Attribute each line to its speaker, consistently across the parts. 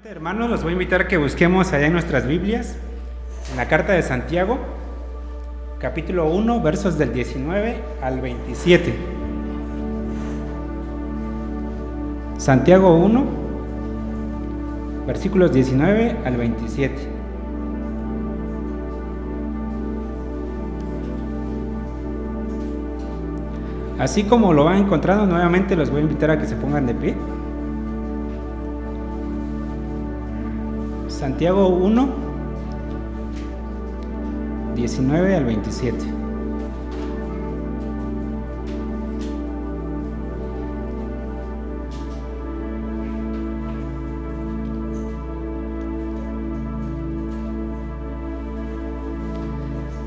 Speaker 1: Hermanos, los voy a invitar a que busquemos allá en nuestras Biblias, en la carta de Santiago, capítulo 1, versos del 19 al 27. Santiago 1, versículos 19 al 27. Así como lo van encontrando, nuevamente los voy a invitar a que se pongan de pie. Santiago 1, 19 al 27.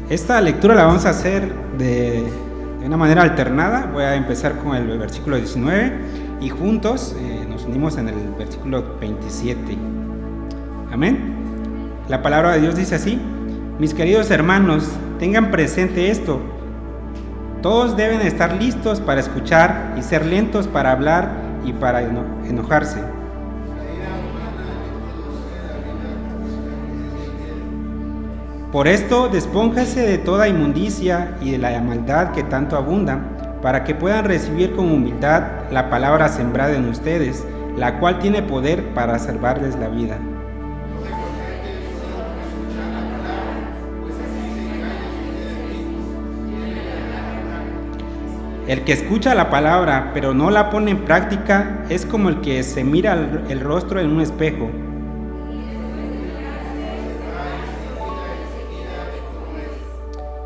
Speaker 1: Esta lectura la vamos a hacer de una manera alternada. Voy a empezar con el versículo 19 y juntos nos unimos en el versículo 27. Amén. La palabra de Dios dice así: mis queridos hermanos, tengan presente esto. Todos deben estar listos para escuchar y ser lentos para hablar y para enojarse. Por esto, despónjase de toda inmundicia y de la maldad que tanto abunda, para que puedan recibir con humildad la palabra sembrada en ustedes, la cual tiene poder para salvarles la vida. El que escucha la palabra pero no la pone en práctica es como el que se mira el rostro en un espejo.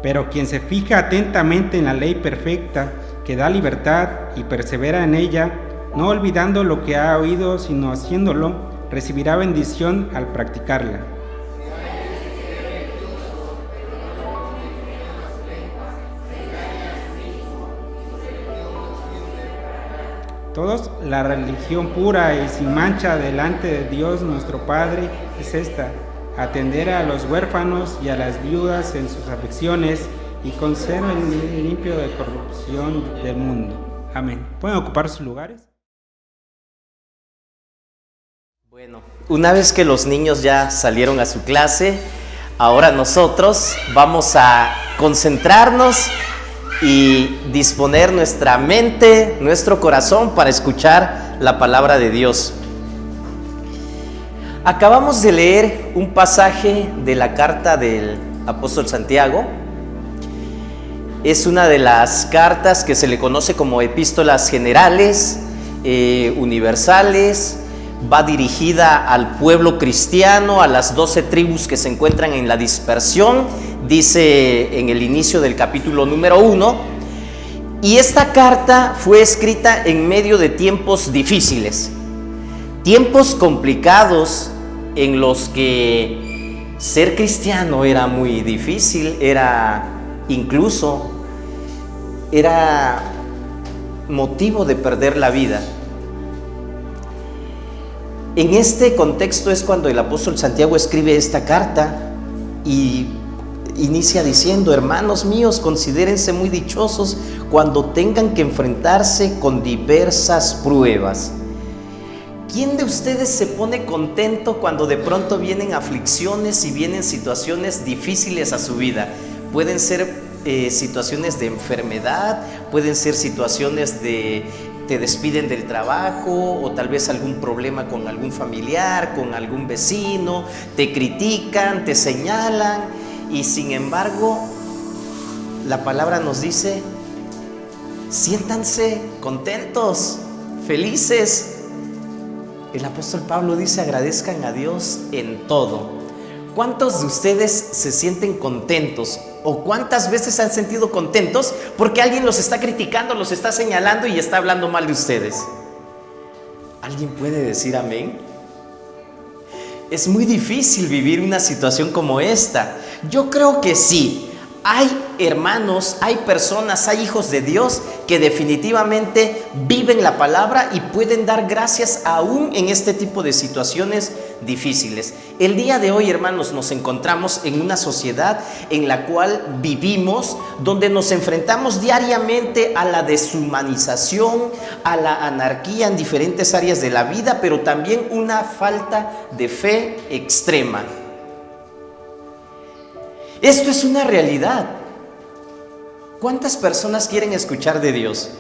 Speaker 1: Pero quien se fija atentamente en la ley perfecta que da libertad y persevera en ella, no olvidando lo que ha oído sino haciéndolo, recibirá bendición al practicarla. Todos, la religión pura y sin mancha delante de Dios nuestro Padre es esta: atender a los huérfanos y a las viudas en sus aflicciones y conserven limpio de corrupción del mundo. Amén. ¿Pueden ocupar sus lugares?
Speaker 2: Bueno, una vez que los niños ya salieron a su clase, ahora nosotros vamos a concentrarnos y disponer nuestra mente, nuestro corazón para escuchar la palabra de Dios. Acabamos de leer un pasaje de la carta del apóstol Santiago. Es una de las cartas que se le conoce como epístolas generales, universales. Va dirigida al pueblo cristiano, a las 12 tribus que se encuentran en la dispersión, dice en el inicio del capítulo número 1. Y esta carta fue escrita en medio de tiempos difíciles, tiempos complicados en los que ser cristiano era muy difícil, era motivo de perder la vida. En este contexto es cuando el apóstol Santiago escribe esta carta y inicia diciendo: hermanos míos, considérense muy dichosos cuando tengan que enfrentarse con diversas pruebas. ¿Quién de ustedes se pone contento cuando de pronto vienen aflicciones y vienen situaciones difíciles a su vida? Pueden ser situaciones de enfermedad, pueden ser situaciones de te despiden del trabajo, o tal vez algún problema con algún familiar, con algún vecino, te critican, te señalan, y sin embargo la palabra nos dice: siéntanse contentos, felices. El apóstol Pablo dice: agradezcan a Dios en todo. ¿Cuántos de ustedes se sienten contentos? ¿O cuántas veces se han sentido contentos porque alguien los está criticando, los está señalando y está hablando mal de ustedes? ¿Alguien puede decir amén? Es muy difícil vivir una situación como esta. Yo creo que sí. Hay hermanos, hay personas, hay hijos de Dios que definitivamente viven la palabra y pueden dar gracias aún en este tipo de situaciones difíciles. El día de hoy, hermanos, nos encontramos en una sociedad en la cual vivimos, donde nos enfrentamos diariamente a la deshumanización, a la anarquía en diferentes áreas de la vida, pero también una falta de fe extrema. Esto es una realidad. ¿Cuántas personas quieren escuchar de Dios?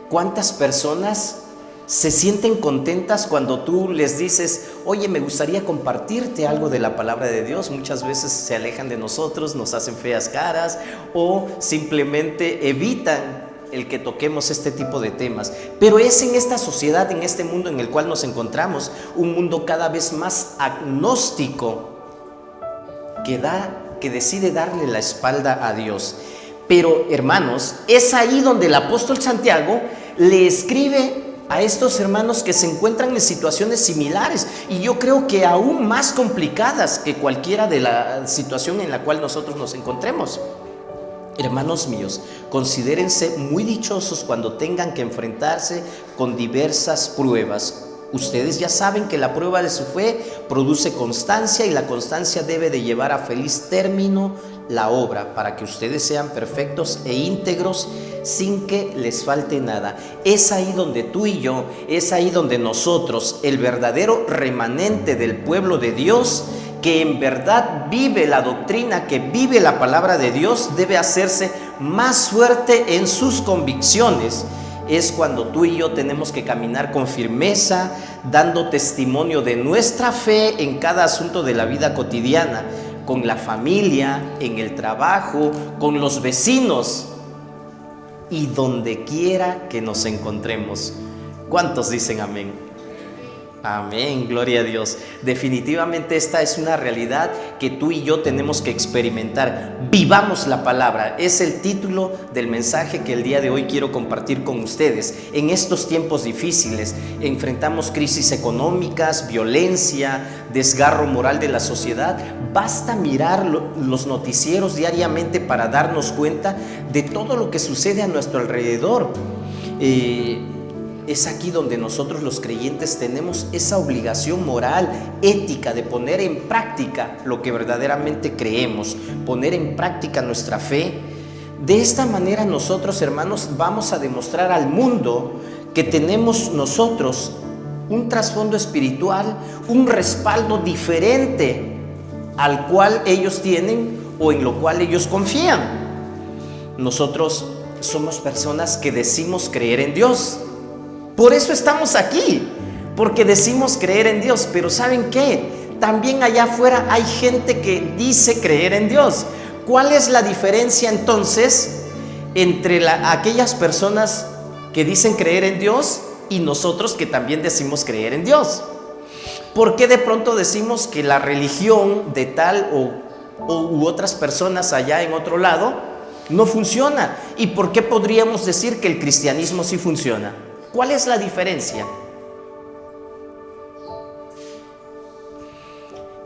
Speaker 2: ¿Cuántas personas se sienten contentas cuando tú les dices: oye, me gustaría compartirte algo de la palabra de Dios? Muchas veces se alejan de nosotros, nos hacen feas caras o simplemente evitan el que toquemos este tipo de temas. Pero es en esta sociedad, en este mundo en el cual nos encontramos, un mundo cada vez más agnóstico que decide darle la espalda a Dios. Pero, hermanos, es ahí donde el apóstol Santiago le escribe a estos hermanos que se encuentran en situaciones similares, y yo creo que aún más complicadas que cualquiera de la situación en la cual nosotros nos encontremos. Hermanos míos, considérense muy dichosos cuando tengan que enfrentarse con diversas pruebas. Ustedes ya saben que la prueba de su fe produce constancia y la constancia debe de llevar a feliz término la obra para que ustedes sean perfectos e íntegros sin que les falte nada. Es ahí donde tú y yo, es ahí donde nosotros, el verdadero remanente del pueblo de Dios, que en verdad vive la doctrina, que vive la palabra de Dios, debe hacerse más fuerte en sus convicciones. Es cuando tú y yo tenemos que caminar con firmeza, dando testimonio de nuestra fe en cada asunto de la vida cotidiana, con la familia, en el trabajo, con los vecinos y donde quiera que nos encontremos. ¿Cuántos dicen amén? Amén, gloria a Dios. Definitivamente esta es una realidad que tú y yo tenemos que experimentar. Vivamos la palabra. Es el título del mensaje que el día de hoy quiero compartir con ustedes. En estos tiempos difíciles enfrentamos crisis económicas, violencia, desgarro moral de la sociedad. Basta mirar los noticieros diariamente para darnos cuenta de todo lo que sucede a nuestro alrededor. Es aquí donde nosotros los creyentes tenemos esa obligación moral, ética, de poner en práctica lo que verdaderamente creemos, poner en práctica nuestra fe. De esta manera nosotros, hermanos, vamos a demostrar al mundo que tenemos nosotros un trasfondo espiritual, un respaldo diferente al cual ellos tienen o en lo cual ellos confían. Nosotros somos personas que decimos creer en Dios. Por eso estamos aquí, porque decimos creer en Dios. Pero ¿saben qué? También allá afuera hay gente que dice creer en Dios. ¿Cuál es la diferencia entonces entre aquellas personas que dicen creer en Dios y nosotros que también decimos creer en Dios? ¿Por qué de pronto decimos que la religión de tal u otras personas allá en otro lado no funciona? ¿Y por qué podríamos decir que el cristianismo sí funciona? ¿Cuál es la diferencia?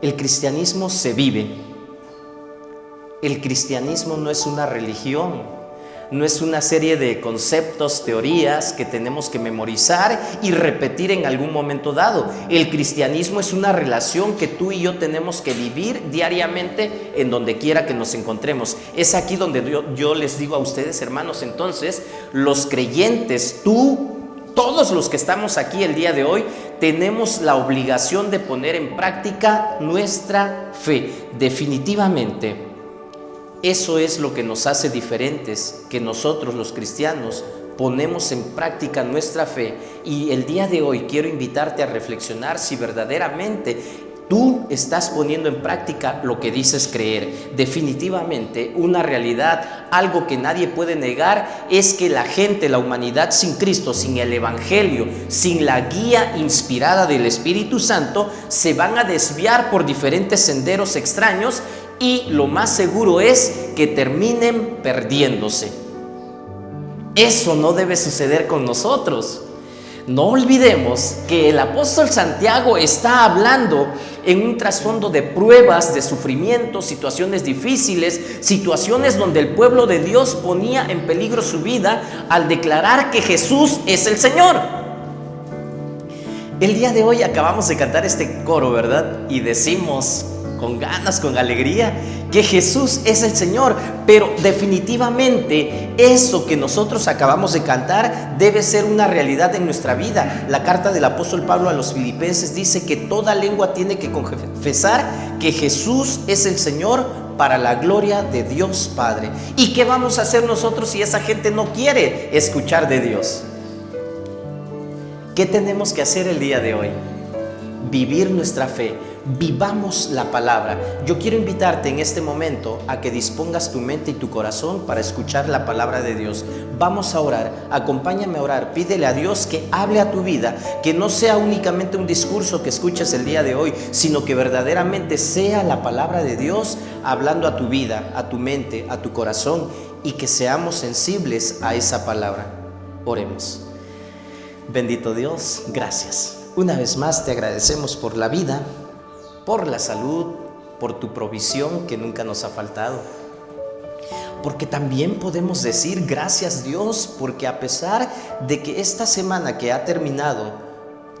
Speaker 2: El cristianismo se vive. El cristianismo no es una religión, no es una serie de conceptos, teorías que tenemos que memorizar y repetir en algún momento dado. El cristianismo es una relación que tú y yo tenemos que vivir diariamente en donde quiera que nos encontremos. Es aquí donde yo les digo a ustedes, hermanos, entonces, los creyentes, todos los que estamos aquí el día de hoy, tenemos la obligación de poner en práctica nuestra fe. Definitivamente, eso es lo que nos hace diferentes, que nosotros los cristianos ponemos en práctica nuestra fe. Y el día de hoy quiero invitarte a reflexionar si verdaderamente tú estás poniendo en práctica lo que dices creer. Definitivamente, una realidad, algo que nadie puede negar, es que la gente, la humanidad sin Cristo, sin el Evangelio, sin la guía inspirada del Espíritu Santo, se van a desviar por diferentes senderos extraños y lo más seguro es que terminen perdiéndose. Eso no debe suceder con nosotros. No olvidemos que el apóstol Santiago está hablando en un trasfondo de pruebas, de sufrimientos, situaciones difíciles, situaciones donde el pueblo de Dios ponía en peligro su vida al declarar que Jesús es el Señor. El día de hoy acabamos de cantar este coro, ¿verdad? Y decimos con ganas, con alegría, que Jesús es el Señor. Pero definitivamente eso que nosotros acabamos de cantar debe ser una realidad en nuestra vida. La carta del apóstol Pablo a los Filipenses dice que toda lengua tiene que confesar que Jesús es el Señor, para la gloria de Dios Padre. ¿Y qué vamos a hacer nosotros si esa gente no quiere escuchar de Dios? ¿Qué tenemos que hacer el día de hoy? Vivir nuestra fe. Vivamos la palabra. Yo quiero invitarte en este momento a que dispongas tu mente y tu corazón para escuchar la palabra de Dios. Vamos a orar. Acompáñame a orar. Pídele a Dios que hable a tu vida, que no sea únicamente un discurso que escuches el día de hoy, sino que verdaderamente sea la palabra de Dios hablando a tu vida, a tu mente, a tu corazón, y que seamos sensibles a esa palabra. Oremos. Bendito Dios, gracias. Una vez más te agradecemos por la vida, por la salud, por tu provisión que nunca nos ha faltado. Porque también podemos decir gracias Dios, porque a pesar de que esta semana que ha terminado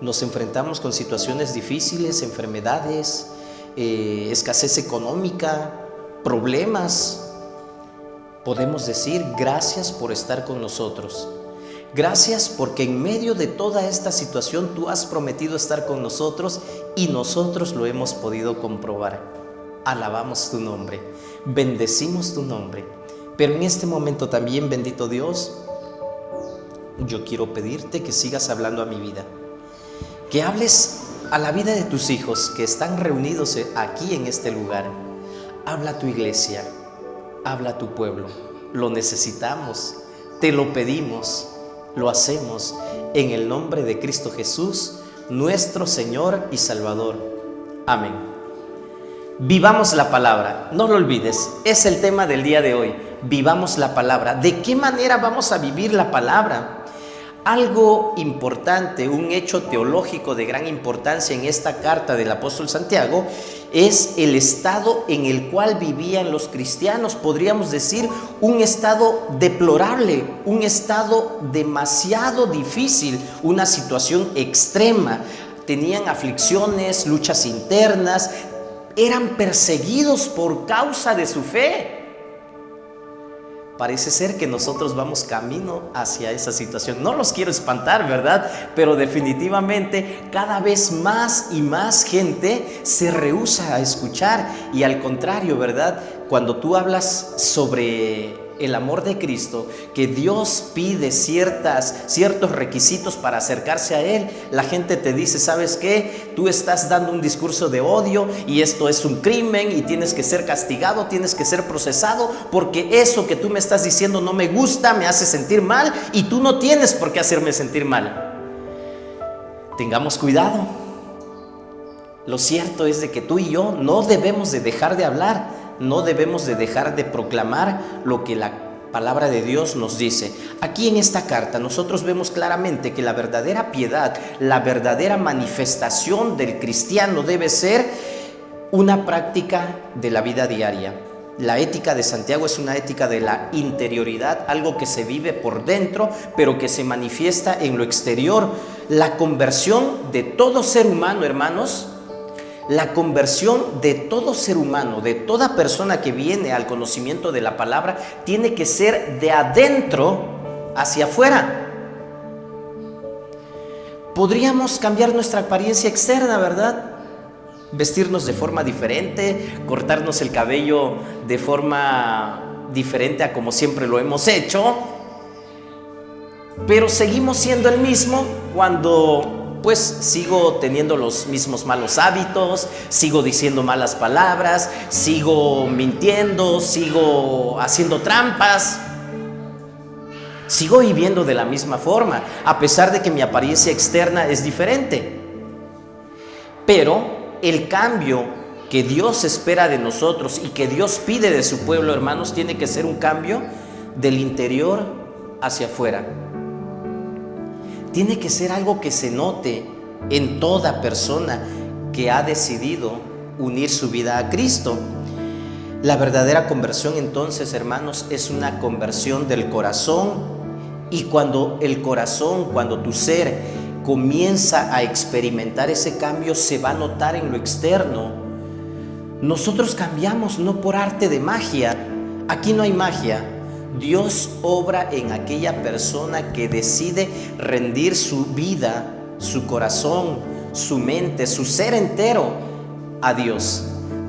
Speaker 2: nos enfrentamos con situaciones difíciles, enfermedades, escasez económica, problemas, podemos decir gracias por estar con nosotros. Gracias porque en medio de toda esta situación tú has prometido estar con nosotros y nosotros lo hemos podido comprobar. Alabamos tu nombre, bendecimos tu nombre. Pero en este momento también, bendito Dios, yo quiero pedirte que sigas hablando a mi vida, que hables a la vida de tus hijos que están reunidos aquí en este lugar. Habla a tu iglesia, habla a tu pueblo. Lo necesitamos, te lo pedimos, lo hacemos en el nombre de Cristo Jesús, nuestro Señor y Salvador. Amén. Vivamos la palabra, no lo olvides, es el tema del día de hoy. Vivamos la palabra. ¿De qué manera vamos a vivir la palabra? Algo importante, un hecho teológico de gran importancia en esta carta del apóstol Santiago es el estado en el cual vivían los cristianos. Podríamos decir un estado deplorable, un estado demasiado difícil, una situación extrema. Tenían aflicciones, luchas internas, eran perseguidos por causa de su fe. Parece ser que nosotros vamos camino hacia esa situación. No los quiero espantar, ¿verdad? Pero definitivamente cada vez más y más gente se rehúsa a escuchar. Y al contrario, ¿verdad? Cuando tú hablas sobre el amor de Cristo, que Dios pide ciertos requisitos para acercarse a Él, la gente te dice, ¿sabes qué? Tú estás dando un discurso de odio y esto es un crimen y tienes que ser castigado, tienes que ser procesado, porque eso que tú me estás diciendo no me gusta, me hace sentir mal y tú no tienes por qué hacerme sentir mal. Tengamos cuidado. Lo cierto es de que tú y yo no debemos de dejar de hablar, no debemos de dejar de proclamar lo que la palabra de Dios nos dice. Aquí en esta carta nosotros vemos claramente que la verdadera piedad, la verdadera manifestación del cristiano debe ser una práctica de la vida diaria. La ética de Santiago es una ética de la interioridad, algo que se vive por dentro, pero que se manifiesta en lo exterior. La conversión de todo ser humano, hermanos, la conversión de todo ser humano, de toda persona que viene al conocimiento de la palabra, tiene que ser de adentro hacia afuera. Podríamos cambiar nuestra apariencia externa, ¿verdad? Vestirnos de forma diferente, cortarnos el cabello de forma diferente a como siempre lo hemos hecho, pero seguimos siendo el mismo cuando pues sigo teniendo los mismos malos hábitos, sigo diciendo malas palabras, sigo mintiendo, sigo haciendo trampas, sigo viviendo de la misma forma, a pesar de que mi apariencia externa es diferente. Pero el cambio que Dios espera de nosotros y que Dios pide de su pueblo, hermanos, tiene que ser un cambio del interior hacia afuera. Tiene que ser algo que se note en toda persona que ha decidido unir su vida a Cristo. La verdadera conversión, entonces, hermanos, es una conversión del corazón. Y cuando el corazón, cuando tu ser comienza a experimentar ese cambio, se va a notar en lo externo. Nosotros cambiamos no por arte de magia. Aquí no hay magia. Dios obra en aquella persona que decide rendir su vida, su corazón, su mente, su ser entero a Dios.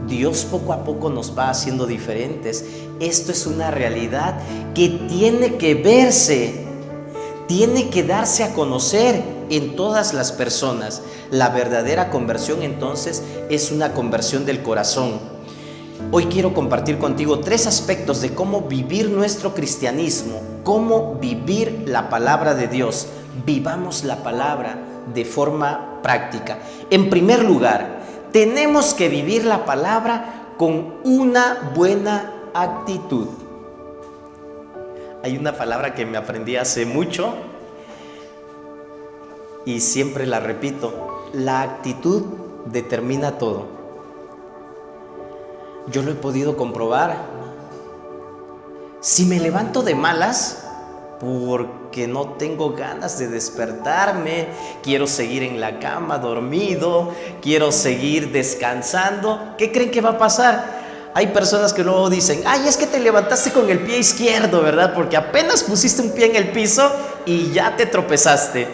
Speaker 2: Dios poco a poco nos va haciendo diferentes. Esto es una realidad que tiene que verse, tiene que darse a conocer en todas las personas. La verdadera conversión, entonces, es una conversión del corazón. Hoy quiero compartir contigo 3 aspectos de cómo vivir nuestro cristianismo, cómo vivir la palabra de Dios. Vivamos la palabra de forma práctica. En primer lugar, tenemos que vivir la palabra con una buena actitud. Hay una palabra que me aprendí hace mucho y siempre la repito: la actitud determina todo. Yo lo he podido comprobar. Si me levanto de malas, porque no tengo ganas de despertarme, quiero seguir en la cama dormido, quiero seguir descansando. ¿Qué creen que va a pasar? Hay personas que luego dicen, ay, es que te levantaste con el pie izquierdo, ¿verdad? Porque apenas pusiste un pie en el piso y ya te tropezaste.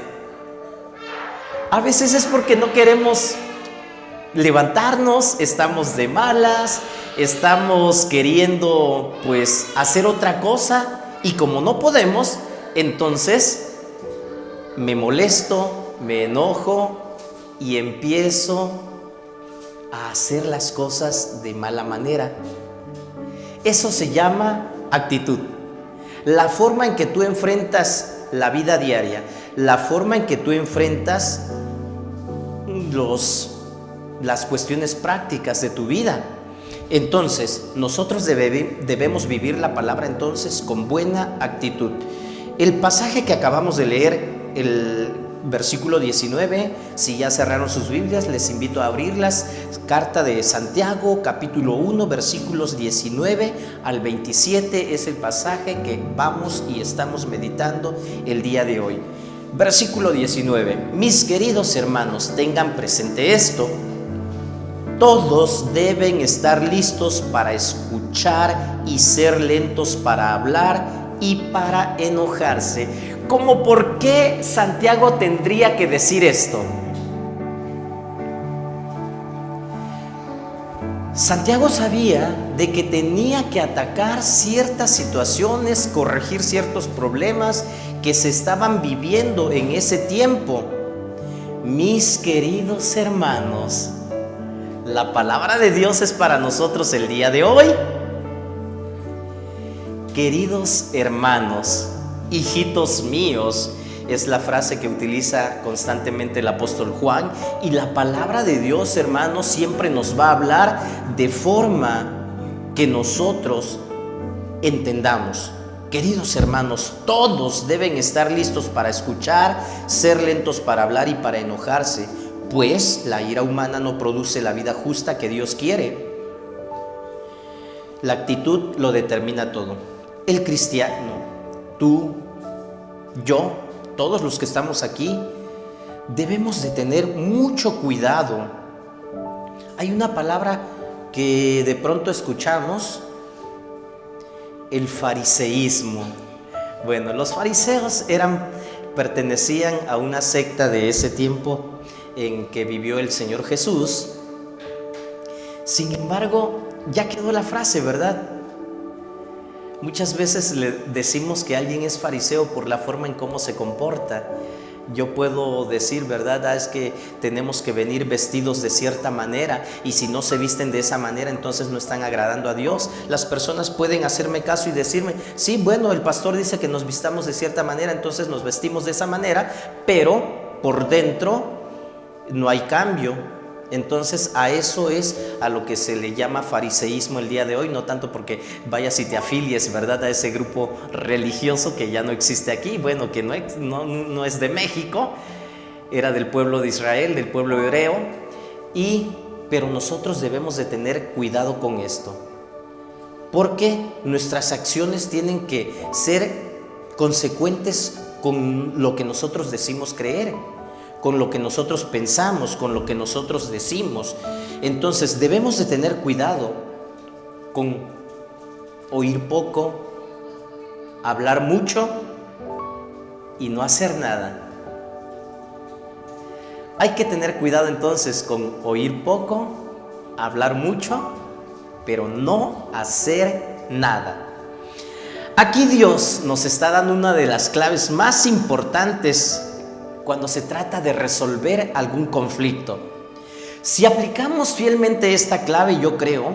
Speaker 2: A veces es porque no queremos levantarnos, estamos de malas, estamos queriendo pues hacer otra cosa, y como no podemos, entonces me molesto, me enojo y empiezo a hacer las cosas de mala manera. Eso se llama actitud. La forma en que tú enfrentas la vida diaria, la forma en que tú enfrentas las cuestiones prácticas de tu vida. Entonces, nosotros debemos vivir la palabra entonces con buena actitud. El pasaje que acabamos de leer, el versículo 19, si ya cerraron sus Biblias, les invito a abrirlas. Carta de Santiago, capítulo 1, versículos 19 al 27, es el pasaje que vamos y estamos meditando el día de hoy. Versículo 19, mis queridos hermanos, tengan presente esto. Todos deben estar listos para escuchar y ser lentos para hablar y para enojarse. ¿Cómo por qué Santiago tendría que decir esto? Santiago sabía de que tenía que atacar ciertas situaciones, corregir ciertos problemas que se estaban viviendo en ese tiempo. Mis queridos hermanos, la palabra de Dios es para nosotros el día de hoy. Queridos hermanos, hijitos míos, es la frase que utiliza constantemente el apóstol Juan, y la palabra de Dios, hermanos, siempre nos va a hablar de forma que nosotros entendamos. Queridos hermanos, todos deben estar listos para escuchar, ser lentos para hablar y para enojarse, pues la ira humana no produce la vida justa que Dios quiere. La actitud lo determina todo. El cristiano, tú, yo, todos los que estamos aquí, debemos de tener mucho cuidado. Hay una palabra que de pronto escuchamos, el fariseísmo. Bueno, los fariseos pertenecían a una secta de ese tiempo en que vivió el Señor Jesús. Sin embargo, ya quedó la frase, ¿verdad? Muchas veces le decimos que alguien es fariseo por la forma en cómo se comporta. Yo puedo decir, ¿verdad? Es que tenemos que venir vestidos de cierta manera, y si no se visten de esa manera, entonces no están agradando a Dios. Las personas pueden hacerme caso y decirme, sí, bueno, el pastor dice que nos vistamos de cierta manera, entonces nos vestimos de esa manera, pero por dentro no hay cambio. Entonces a eso es a lo que se le llama fariseísmo el día de hoy, no tanto porque vayas y te afilies, ¿verdad?, a ese grupo religioso que ya no existe aquí, bueno, que no es de México, era del pueblo de Israel, del pueblo hebreo, pero nosotros debemos de tener cuidado con esto, porque nuestras acciones tienen que ser consecuentes con lo que nosotros decimos creer, con lo que nosotros pensamos, con lo que nosotros decimos. Entonces debemos de tener cuidado con oír poco, hablar mucho y no hacer nada. Hay que tener cuidado entonces con oír poco, hablar mucho, pero no hacer nada. Aquí Dios nos está dando una de las claves más importantes cuando se trata de resolver algún conflicto. Si aplicamos fielmente esta clave, yo creo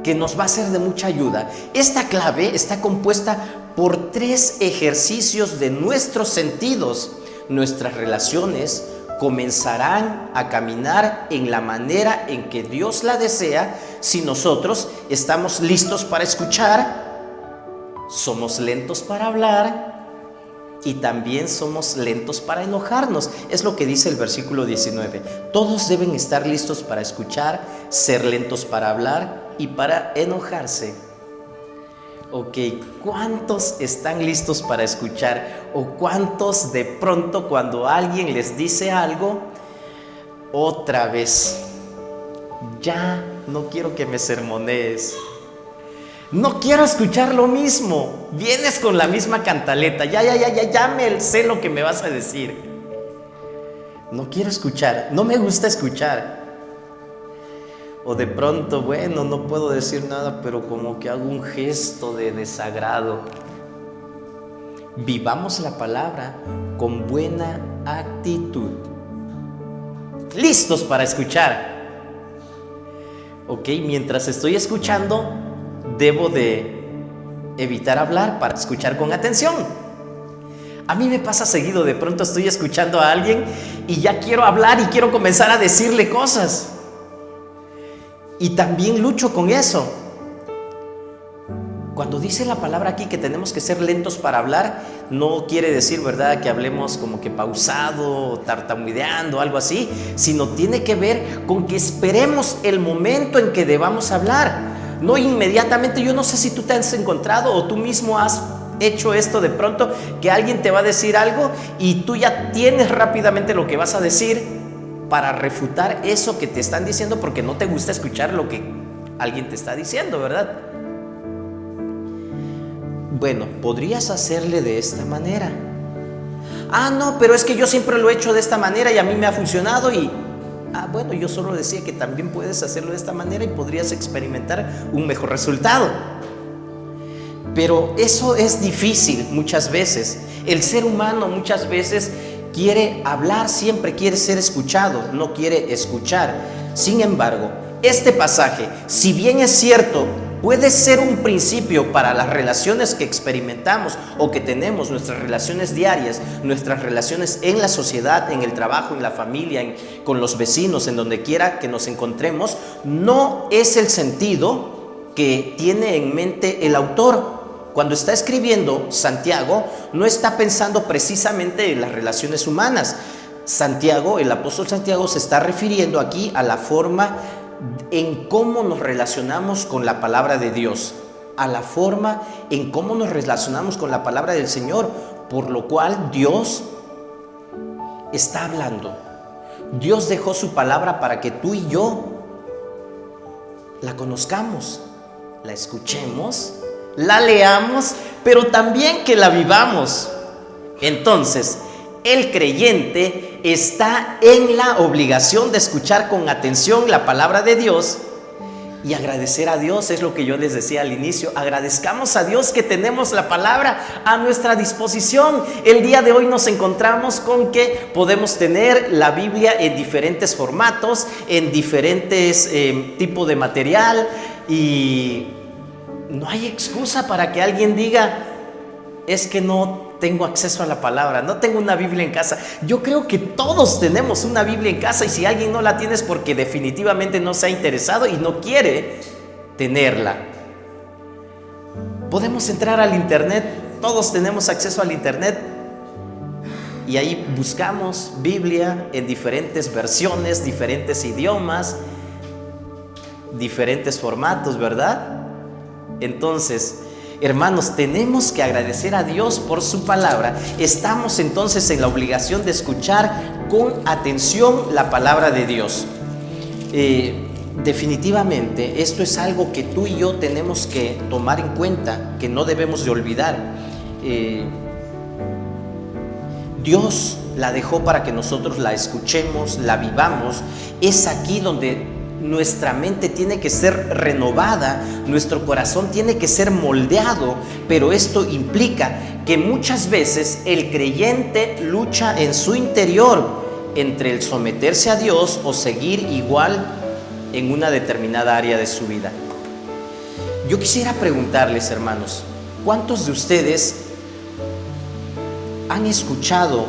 Speaker 2: que nos va a ser de mucha ayuda. Esta clave está compuesta por 3 ejercicios de nuestros sentidos. Nuestras relaciones comenzarán a caminar en la manera en que Dios la desea si nosotros estamos listos para escuchar, somos lentos para hablar y también somos lentos para enojarnos. Es lo que dice el versículo 19. Todos deben estar listos para escuchar, ser lentos para hablar y para enojarse. Ok, ¿cuántos están listos para escuchar? ¿O cuántos de pronto cuando alguien les dice algo, otra vez, ya no quiero que me sermonees? No quiero escuchar lo mismo. Vienes con la misma cantaleta. Ya me sé lo que me vas a decir. No quiero escuchar. No me gusta escuchar. O de pronto, bueno, no puedo decir nada, pero como que hago un gesto de desagrado. Vivamos la palabra con buena actitud. Listos para escuchar. Ok, mientras estoy escuchando, debo de evitar hablar para escuchar con atención. A mí me pasa seguido, de pronto estoy escuchando a alguien y ya quiero hablar y quiero comenzar a decirle cosas. Y también lucho con eso. Cuando dice la palabra aquí que tenemos que ser lentos para hablar, no quiere decir, ¿verdad?, que hablemos como que pausado, tartamudeando, algo así, sino tiene que ver con que esperemos el momento en que debamos hablar. No inmediatamente. Yo no sé si tú te has encontrado o tú mismo has hecho esto de pronto, que alguien te va a decir algo y tú ya tienes rápidamente lo que vas a decir para refutar eso que te están diciendo, porque no te gusta escuchar lo que alguien te está diciendo, ¿verdad? Bueno, podrías hacerle de esta manera. Ah, no, pero es que yo siempre lo he hecho de esta manera y a mí me ha funcionado. Y bueno, yo solo decía que también puedes hacerlo de esta manera y podrías experimentar un mejor resultado. Pero eso es difícil muchas veces. El ser humano muchas veces quiere hablar, siempre quiere ser escuchado, no quiere escuchar. Sin embargo, este pasaje, si bien es cierto, puede ser un principio para las relaciones que experimentamos o que tenemos, nuestras relaciones diarias, nuestras relaciones en la sociedad, en el trabajo, en la familia, con los vecinos, en donde quiera que nos encontremos, no es el sentido que tiene en mente el autor. Cuando está escribiendo Santiago, no está pensando precisamente en las relaciones humanas. Santiago, el apóstol Santiago, se está refiriendo aquí a la forma en cómo nos relacionamos con la palabra de Dios, a la forma en cómo nos relacionamos con la palabra del Señor, por lo cual Dios está hablando. Dios dejó su palabra para que tú y yo la conozcamos, la escuchemos, la leamos, pero también que la vivamos. Entonces, el creyente está en la obligación de escuchar con atención la palabra de Dios y agradecer a Dios. Es lo que yo les decía al inicio. Agradezcamos a Dios que tenemos la palabra a nuestra disposición. El día de hoy nos encontramos con que podemos tener la Biblia en diferentes formatos, en diferentes tipos de material, y no hay excusa para que alguien diga: es que no tengo acceso a la palabra, no tengo una Biblia en casa. Yo creo que todos tenemos una Biblia en casa, y si alguien no la tiene es porque definitivamente no se ha interesado y no quiere tenerla. Podemos entrar al internet, todos tenemos acceso al internet, y ahí buscamos Biblia en diferentes versiones, diferentes idiomas, diferentes formatos, ¿verdad? Entonces, hermanos, tenemos que agradecer a Dios por su palabra. Estamos entonces en la obligación de escuchar con atención la palabra de Dios. Definitivamente, esto es algo que tú y yo tenemos que tomar en cuenta, que no debemos de olvidar. Dios la dejó para que nosotros la escuchemos, la vivamos. Es aquí donde nuestra mente tiene que ser renovada, nuestro corazón tiene que ser moldeado, pero esto implica que muchas veces el creyente lucha en su interior entre el someterse a Dios o seguir igual en una determinada área de su vida. Yo quisiera preguntarles, hermanos, ¿cuántos de ustedes han escuchado,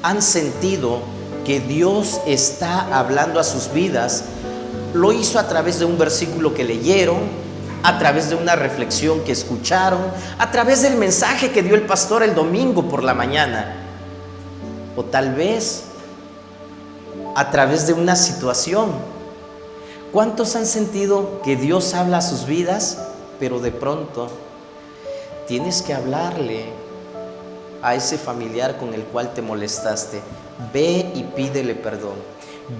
Speaker 2: han sentido que Dios está hablando a sus vidas? Lo hizo a través de un versículo que leyeron, a través de una reflexión que escucharon, a través del mensaje que dio el pastor el domingo por la mañana, o tal vez a través de una situación. ¿Cuántos han sentido que Dios habla a sus vidas pero de pronto tienes que hablarle a ese familiar con el cual te molestaste. Ve y pídele perdón.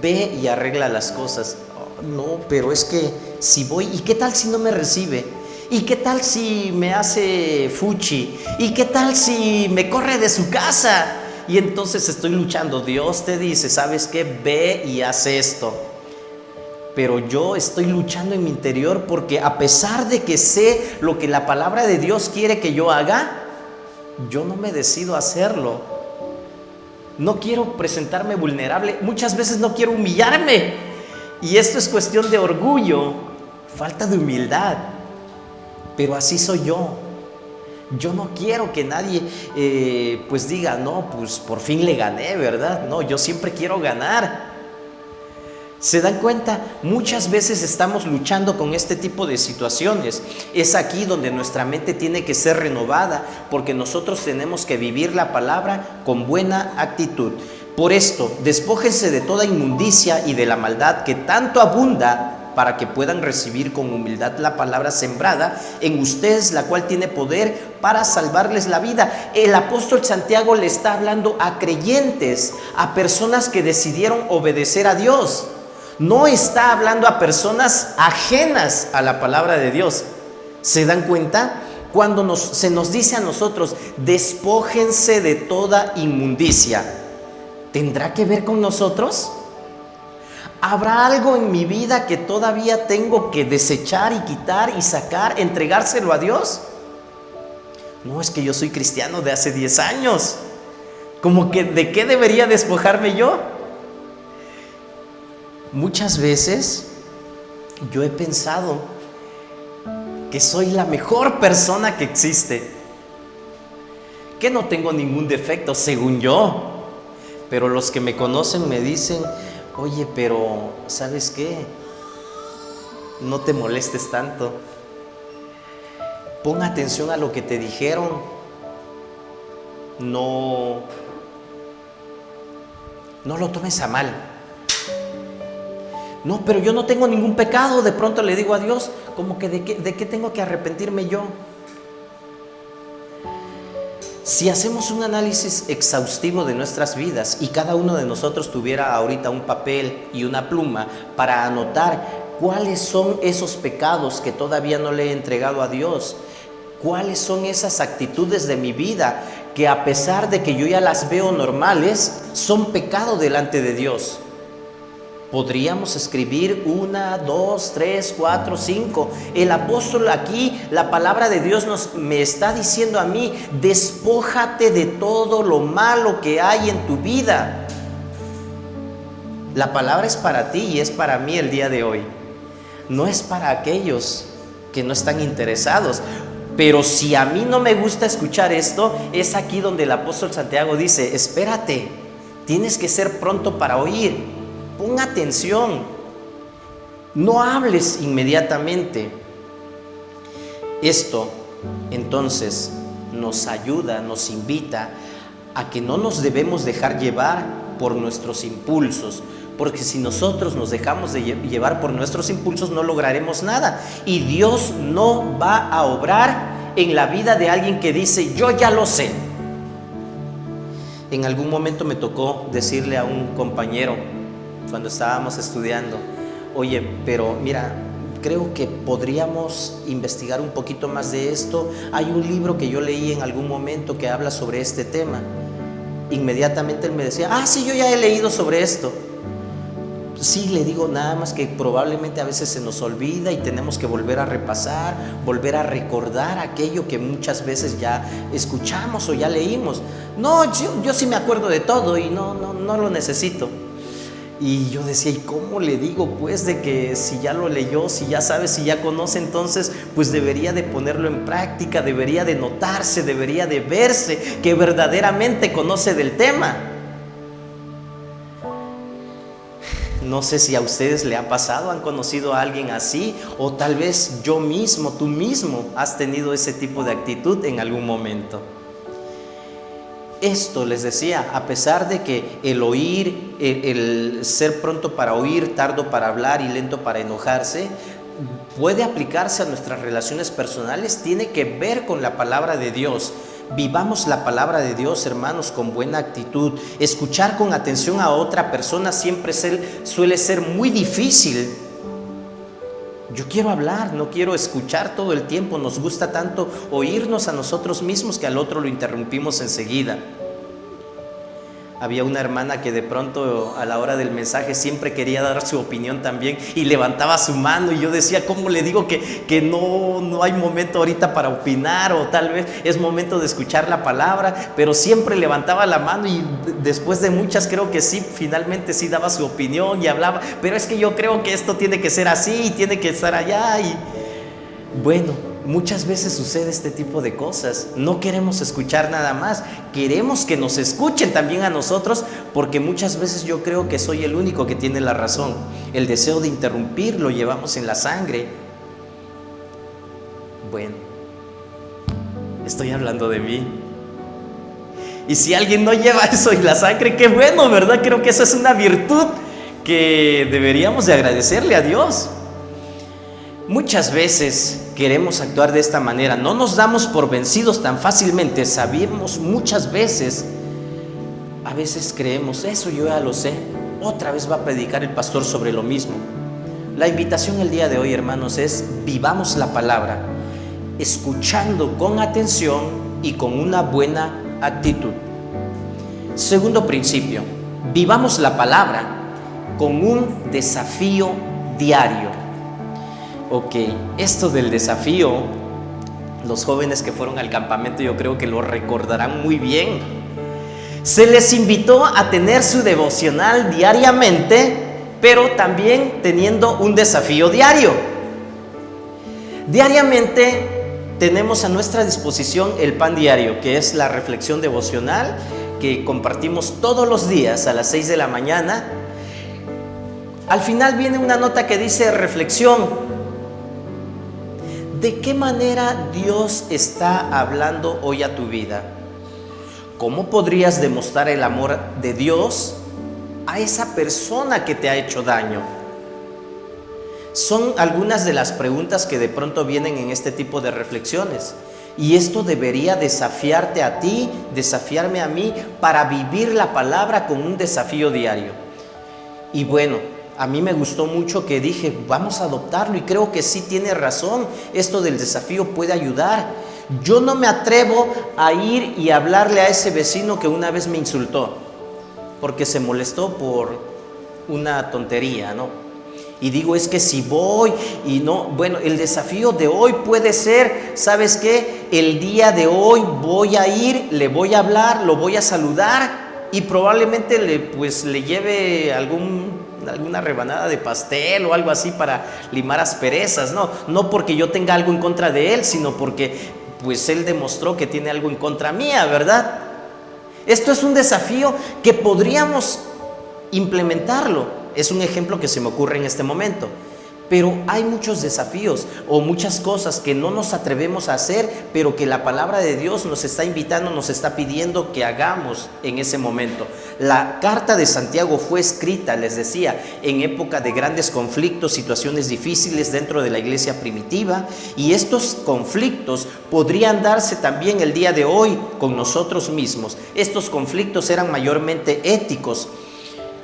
Speaker 2: Ve y arregla las cosas. Oh, no, pero es que si voy, ¿y qué tal si no me recibe? ¿Y qué tal si me hace fuchi? ¿Y qué tal si me corre de su casa? Y entonces estoy luchando. Dios te dice, ¿sabes qué? Ve y haz esto. Pero yo estoy luchando en mi interior porque a pesar de que sé lo que la palabra de Dios quiere que yo haga, yo no me decido a hacerlo. No quiero presentarme vulnerable. Muchas veces no quiero humillarme. Y esto es cuestión de orgullo, falta de humildad. Pero así soy yo. Yo no quiero que nadie pues diga, no, pues por fin le gané, ¿verdad? No, yo siempre quiero ganar. ¿Se dan cuenta? Muchas veces estamos luchando con este tipo de situaciones. Es aquí donde nuestra mente tiene que ser renovada, porque nosotros tenemos que vivir la palabra con buena actitud. Por esto, despójense de toda inmundicia y de la maldad que tanto abunda, para que puedan recibir con humildad la palabra sembrada en ustedes, la cual tiene poder para salvarles la vida. El apóstol Santiago le está hablando a creyentes, a personas que decidieron obedecer a Dios. No está hablando a personas ajenas a la palabra de Dios. ¿Se dan cuenta? Cuando se nos dice a nosotros, despójense de toda inmundicia, ¿tendrá que ver con nosotros? ¿Habrá algo en mi vida que todavía tengo que desechar y quitar y sacar, entregárselo a Dios? No, es que yo soy cristiano de hace 10 años. ¿Cómo que de qué debería despojarme yo? Muchas veces yo he pensado que soy la mejor persona que existe, que no tengo ningún defecto, según yo. Pero los que me conocen me dicen, oye, pero ¿sabes qué? No te molestes tanto. Pon atención a lo que te dijeron. No lo tomes a mal. No, pero yo no tengo ningún pecado. De pronto le digo a Dios, como que ¿de qué tengo que arrepentirme yo? Si hacemos un análisis exhaustivo de nuestras vidas y cada uno de nosotros tuviera ahorita un papel y una pluma para anotar cuáles son esos pecados que todavía no le he entregado a Dios, cuáles son esas actitudes de mi vida que a pesar de que yo ya las veo normales, son pecado delante de Dios. Podríamos escribir 1, 2, 3, 4, 5. El apóstol aquí, la palabra de Dios me está diciendo a mí, despójate de todo lo malo que hay en tu vida. La palabra es para ti y es para mí el día de hoy. No es para aquellos que no están interesados. Pero si a mí no me gusta escuchar esto, es aquí donde el apóstol Santiago dice, espérate, tienes que ser pronto para oír. Pon atención, no hables inmediatamente. Esto entonces nos ayuda, nos invita a que no nos debemos dejar llevar por nuestros impulsos, porque si nosotros nos dejamos de llevar por nuestros impulsos no lograremos nada, y Dios no va a obrar en la vida de alguien que dice, yo ya lo sé. En algún momento me tocó decirle a un compañero, cuando estábamos estudiando, oye, pero mira, creo que podríamos investigar un poquito más de esto. Hay un libro que yo leí en algún momento que habla sobre este tema. Inmediatamente él me decía, sí, yo ya he leído sobre esto. Sí, le digo, nada más que probablemente a veces se nos olvida y tenemos que volver a repasar, volver a recordar aquello que muchas veces ya escuchamos o ya leímos. No, yo sí me acuerdo de todo y no lo necesito. Y yo decía, ¿y cómo le digo pues de que si ya lo leyó, si ya sabe, si ya conoce, entonces pues debería de ponerlo en práctica, debería de notarse, debería de verse que verdaderamente conoce del tema? No sé si a ustedes le ha pasado, han conocido a alguien así, o tal vez yo mismo, tú mismo has tenido ese tipo de actitud en algún momento. Esto les decía, a pesar de que el oír, el ser pronto para oír, tardo para hablar y lento para enojarse, puede aplicarse a nuestras relaciones personales, tiene que ver con la palabra de Dios. Vivamos la palabra de Dios, hermanos, con buena actitud. Escuchar con atención a otra persona siempre suele ser muy difícil. Yo quiero hablar, no quiero escuchar todo el tiempo. Nos gusta tanto oírnos a nosotros mismos que al otro lo interrumpimos enseguida. Había una hermana que de pronto a la hora del mensaje siempre quería dar su opinión también y levantaba su mano, y yo decía, ¿cómo le digo que no hay momento ahorita para opinar, o tal vez es momento de escuchar la palabra? Pero siempre levantaba la mano, y después de muchas creo que sí, finalmente sí daba su opinión y hablaba, pero es que yo creo que esto tiene que ser así y tiene que estar allá. Y bueno, muchas veces sucede este tipo de cosas. No queremos escuchar nada más, queremos que nos escuchen también a nosotros, porque muchas veces yo creo que soy el único que tiene la razón. El deseo de interrumpir lo llevamos en la sangre. Bueno, estoy hablando de mí. Y si alguien no lleva eso en la sangre, qué bueno, ¿verdad? Creo que eso es una virtud que deberíamos de agradecerle a Dios. Muchas veces queremos actuar de esta manera, no nos damos por vencidos tan fácilmente. Sabemos muchas veces, a veces creemos, eso yo ya lo sé, otra vez va a predicar el pastor sobre lo mismo. La invitación el día de hoy, hermanos, es vivamos la palabra, escuchando con atención y con una buena actitud. Segundo principio, vivamos la palabra con un desafío diario. Ok, esto del desafío, los jóvenes que fueron al campamento yo creo que lo recordarán muy bien. Se les invitó a tener su devocional diariamente, pero también teniendo un desafío diario. Diariamente tenemos a nuestra disposición el pan diario, que es la reflexión devocional que compartimos todos los días a las 6 de la mañana. Al final viene una nota que dice reflexión. ¿De qué manera Dios está hablando hoy a tu vida? ¿Cómo podrías demostrar el amor de Dios a esa persona que te ha hecho daño? Son algunas de las preguntas que de pronto vienen en este tipo de reflexiones. Y esto debería desafiarte a ti, desafiarme a mí, para vivir la palabra con un desafío diario. Y bueno, a mí me gustó mucho que dije, vamos a adoptarlo, y creo que sí tiene razón, esto del desafío puede ayudar. Yo no me atrevo a ir y hablarle a ese vecino que una vez me insultó, porque se molestó por una tontería, ¿no? Y digo, es que si voy y no, bueno, el desafío de hoy puede ser, ¿sabes qué? El día de hoy voy a ir, le voy a hablar, lo voy a saludar, y probablemente le lleve alguna rebanada de pastel o algo así para limar asperezas. No porque yo tenga algo en contra de él, sino porque pues él demostró que tiene algo en contra mía, ¿verdad? Esto es un desafío que podríamos implementarlo. Es un ejemplo que se me ocurre en este momento. Pero hay muchos desafíos o muchas cosas que no nos atrevemos a hacer, pero que la palabra de Dios nos está invitando, nos está pidiendo que hagamos en ese momento. La carta de Santiago fue escrita, les decía, en época de grandes conflictos, situaciones difíciles dentro de la iglesia primitiva, y estos conflictos podrían darse también el día de hoy con nosotros mismos. Estos conflictos eran mayormente éticos.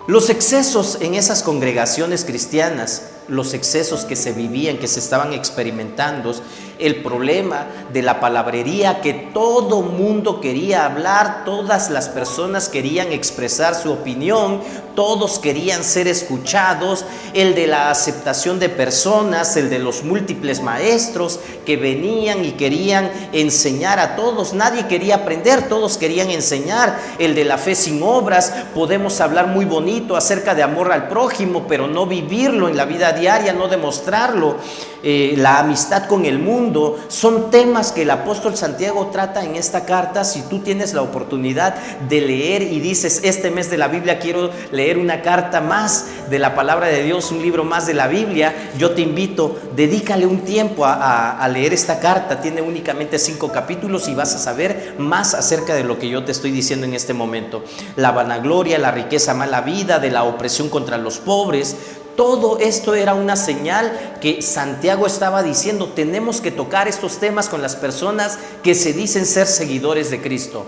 Speaker 2: Los excesos en esas congregaciones cristianas, los excesos que se vivían, que se estaban experimentando, el problema de la palabrería, que todo mundo quería hablar, todas las personas querían expresar su opinión, todos querían ser escuchados, el de la aceptación de personas, el de los múltiples maestros que venían y querían enseñar a todos. Nadie quería aprender, todos querían enseñar. El de la fe sin obras, podemos hablar muy bonito acerca de amor al prójimo, pero no vivirlo en la vida diaria, no demostrarlo. La amistad con el mundo, son temas que el apóstol Santiago trata en esta carta. Si tú tienes la oportunidad de leer y dices, este mes de la Biblia quiero leer una carta más de la palabra de Dios, un libro más de la Biblia, yo te invito, dedícale un tiempo a leer esta carta. Tiene únicamente 5 capítulos y vas a saber más acerca de lo que yo te estoy diciendo en este momento. La vanagloria, la riqueza mala vida, de la opresión contra los pobres, Todo esto era una señal que Santiago estaba diciendo: tenemos que tocar estos temas con las personas que se dicen ser seguidores de Cristo.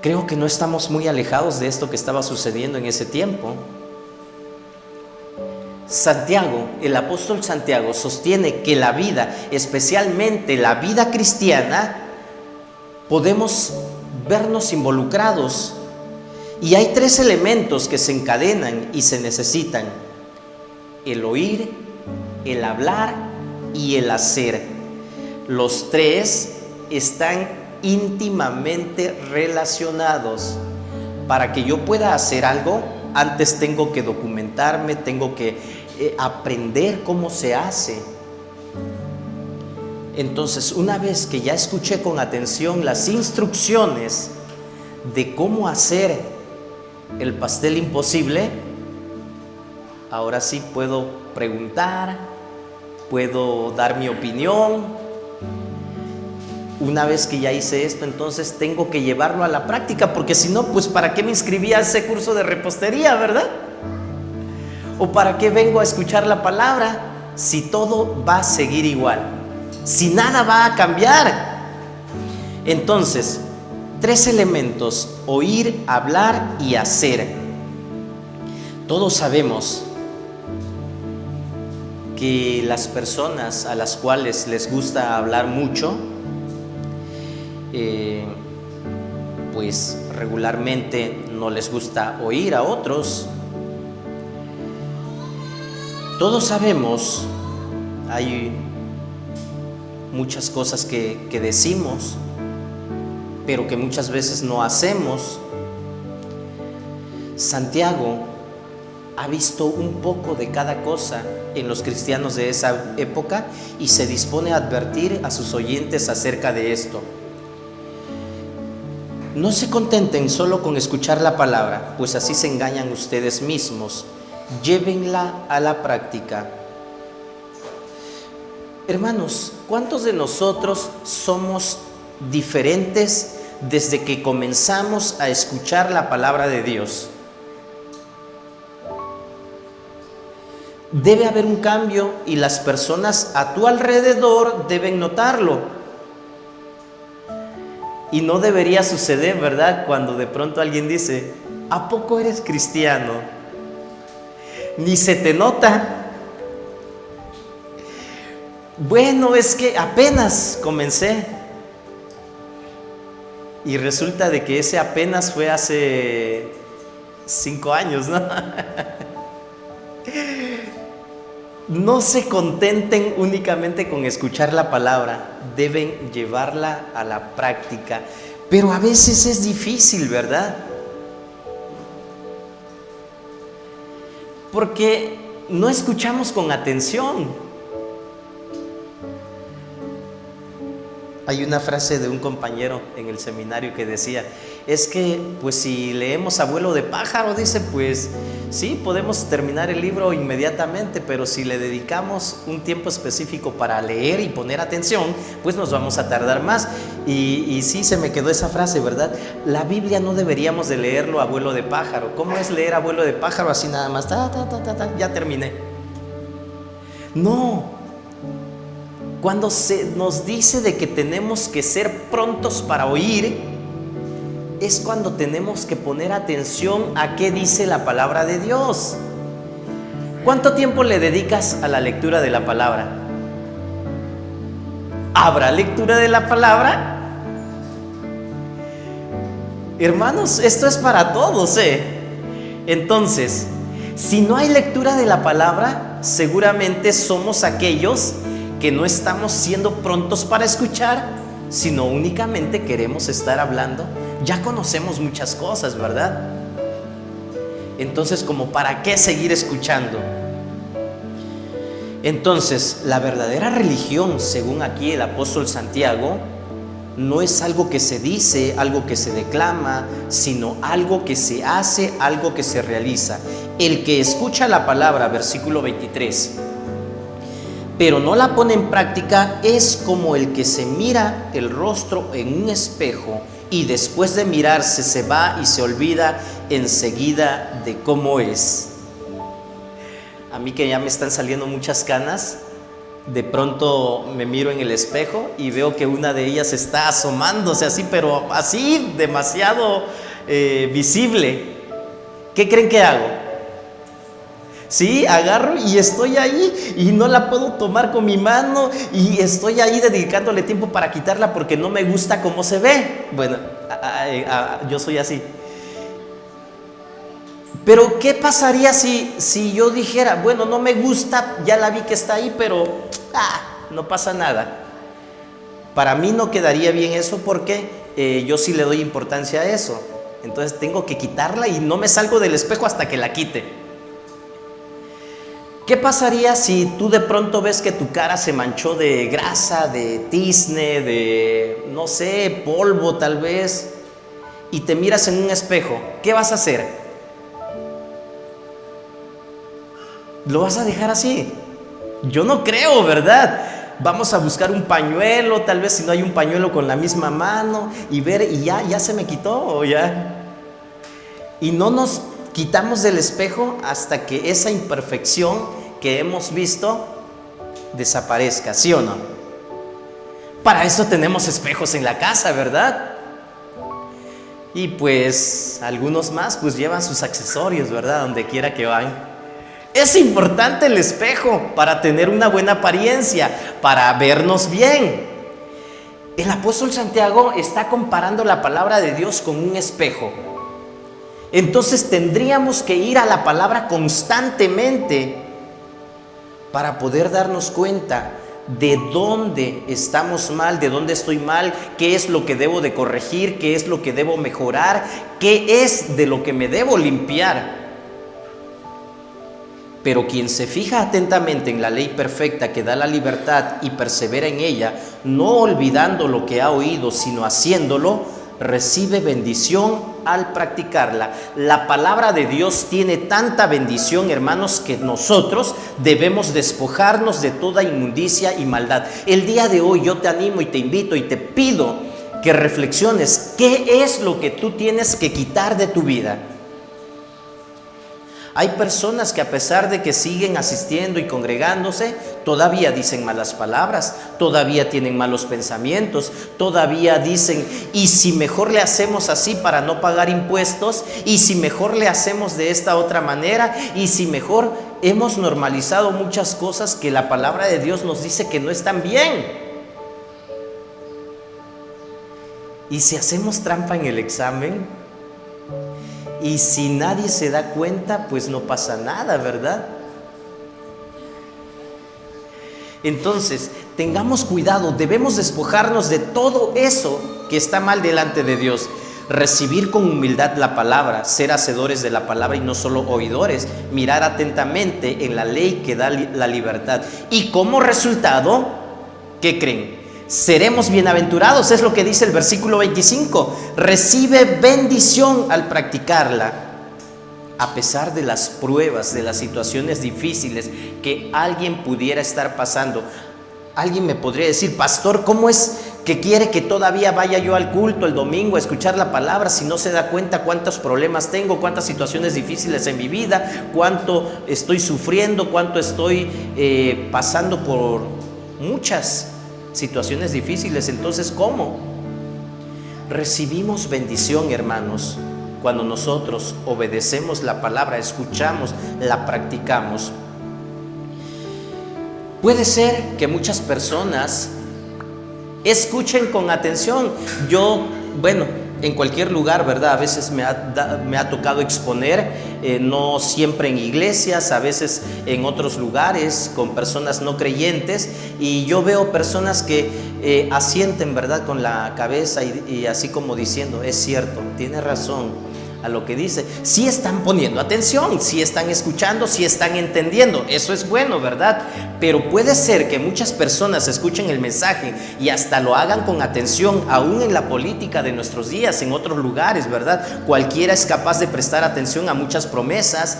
Speaker 2: Creo que no estamos muy alejados de esto que estaba sucediendo en ese tiempo. Santiago, el apóstol Santiago, sostiene que la vida, especialmente la vida cristiana, podemos vernos involucrados. Y hay 3 elementos que se encadenan y se necesitan: el oír, el hablar y el hacer. Los 3 están íntimamente relacionados. Para que yo pueda hacer algo, antes tengo que documentarme, tengo que aprender cómo se hace. Entonces, una vez que ya escuché con atención las instrucciones de cómo hacer el pastel imposible, ahora sí puedo preguntar, puedo dar mi opinión. Una vez que ya hice esto, entonces tengo que llevarlo a la práctica, porque si no, pues ¿para qué me inscribí a ese curso de repostería, verdad? ¿O para qué vengo a escuchar la palabra si todo va a seguir igual? Si nada va a cambiar. Entonces, 3 elementos: oír, hablar y hacer. Todos sabemos que las personas a las cuales les gusta hablar mucho, pues regularmente no les gusta oír a otros. Todos sabemos, hay muchas cosas que decimos, pero que muchas veces no hacemos. Santiago ha visto un poco de cada cosa en los cristianos de esa época y se dispone a advertir a sus oyentes acerca de esto. No se contenten solo con escuchar la palabra, pues así se engañan ustedes mismos. Llévenla a la práctica. Hermanos, ¿cuántos de nosotros somos diferentes desde que comenzamos a escuchar la palabra de Dios? Debe haber un cambio y las personas a tu alrededor deben notarlo. Y no debería suceder, ¿verdad?, cuando de pronto alguien dice: ¿a poco eres cristiano? Ni se te nota. Bueno, es que apenas comencé. Y resulta de que ese apenas fue hace 5 años, ¿no? No se contenten únicamente con escuchar la palabra, deben llevarla a la práctica. Pero a veces es difícil, ¿verdad? Porque no escuchamos con atención. Hay una frase de un compañero en el seminario que decía: es que pues si leemos Abuelo de Pájaro, dice, pues sí, podemos terminar el libro inmediatamente, pero si le dedicamos un tiempo específico para leer y poner atención, pues nos vamos a tardar más. Y sí, se me quedó esa frase, ¿verdad? La Biblia no deberíamos de leerlo Abuelo de Pájaro. ¿Cómo es leer Abuelo de Pájaro? Así nada más, ya terminé. No. Cuando se nos dice de que tenemos que ser prontos para oír, es cuando tenemos que poner atención a qué dice la palabra de Dios. ¿Cuánto tiempo le dedicas a la lectura de la palabra? ¿Habrá lectura de la palabra? Hermanos, esto es para todos, Entonces, si no hay lectura de la palabra, seguramente somos aquellos que no estamos siendo prontos para escuchar, sino únicamente queremos estar hablando. Ya conocemos muchas cosas, ¿verdad? Entonces, ¿como para qué seguir escuchando? Entonces, la verdadera religión, según aquí el apóstol Santiago, no es algo que se dice, algo que se declama, sino algo que se hace, algo que se realiza. El que escucha la palabra, versículo 23, pero no la pone en práctica, es como el que se mira el rostro en un espejo y después de mirarse se va y se olvida enseguida de cómo es. A mí que ya me están saliendo muchas canas, de pronto me miro en el espejo y veo que una de ellas está asomándose así, pero así demasiado visible. ¿Qué creen que hago? Sí, agarro y estoy ahí y no la puedo tomar con mi mano y estoy ahí dedicándole tiempo para quitarla porque no me gusta cómo se ve. Bueno, yo soy así. Pero ¿qué pasaría si yo dijera, bueno, no me gusta, ya la vi que está ahí, pero no pasa nada? Para mí no quedaría bien eso porque yo sí le doy importancia a eso. Entonces tengo que quitarla y no me salgo del espejo hasta que la quite. ¿Qué pasaría si tú de pronto ves que tu cara se manchó de grasa, de tizne, de, no sé, polvo tal vez, y te miras en un espejo? ¿Qué vas a hacer? ¿Lo vas a dejar así? Yo no creo, ¿verdad? Vamos a buscar un pañuelo, tal vez si no hay un pañuelo con la misma mano, y ver, y ya se me quitó, o ya. Y no nos quitamos del espejo hasta que esa imperfección que hemos visto desaparezca, ¿sí o no? Para eso tenemos espejos en la casa, ¿verdad? Y pues algunos más pues llevan sus accesorios, ¿verdad? Donde quiera que van. Es importante el espejo para tener una buena apariencia, para vernos bien. El apóstol Santiago está comparando la palabra de Dios con un espejo. Entonces tendríamos que ir a la palabra constantemente para poder darnos cuenta de dónde estamos mal, de dónde estoy mal, qué es lo que debo de corregir, qué es lo que debo mejorar, qué es de lo que me debo limpiar. Pero quien se fija atentamente en la ley perfecta que da la libertad y persevera en ella, no olvidando lo que ha oído, sino haciéndolo, recibe bendición al practicarla. La palabra de Dios tiene tanta bendición, hermanos, que nosotros debemos despojarnos de toda inmundicia y maldad. El día de hoy yo te animo y te invito y te pido que reflexiones qué es lo que tú tienes que quitar de tu vida. Hay personas que a pesar de que siguen asistiendo y congregándose, todavía dicen malas palabras, todavía tienen malos pensamientos, todavía dicen, ¿y si mejor le hacemos así para no pagar impuestos? ¿Y si mejor le hacemos de esta otra manera? ¿Y si mejor hemos normalizado muchas cosas que la palabra de Dios nos dice que no están bien? ¿Y si hacemos trampa en el examen? Y si nadie se da cuenta, pues no pasa nada, ¿verdad? Entonces, tengamos cuidado, debemos despojarnos de todo eso que está mal delante de Dios. Recibir con humildad la palabra, ser hacedores de la palabra y no solo oidores, mirar atentamente en la ley que da la libertad. Y como resultado, ¿qué creen? Seremos bienaventurados, es lo que dice el versículo 25. Recibe bendición al practicarla, a pesar de las pruebas, de las situaciones difíciles que alguien pudiera estar pasando. Alguien me podría decir, pastor, ¿cómo es que quiere que todavía vaya yo al culto el domingo a escuchar la palabra si no se da cuenta cuántos problemas tengo, cuántas situaciones difíciles en mi vida, cuánto estoy sufriendo, cuánto estoy pasando por muchas situaciones difíciles? Entonces, ¿cómo? Recibimos bendición, hermanos, cuando nosotros obedecemos la palabra, escuchamos, la practicamos. Puede ser que muchas personas escuchen con atención. Yo, en cualquier lugar, ¿verdad? A veces me ha tocado exponer, no siempre en iglesias, a veces en otros lugares con personas no creyentes, y yo veo personas que asienten, ¿verdad?, con la cabeza y así como diciendo, es cierto, tiene razón a lo que dice. Sí están poniendo atención, sí están escuchando, sí están entendiendo, eso es bueno, ¿verdad? Pero puede ser que muchas personas escuchen el mensaje y hasta lo hagan con atención, aún en la política de nuestros días, en otros lugares, ¿verdad? Cualquiera es capaz de prestar atención a muchas promesas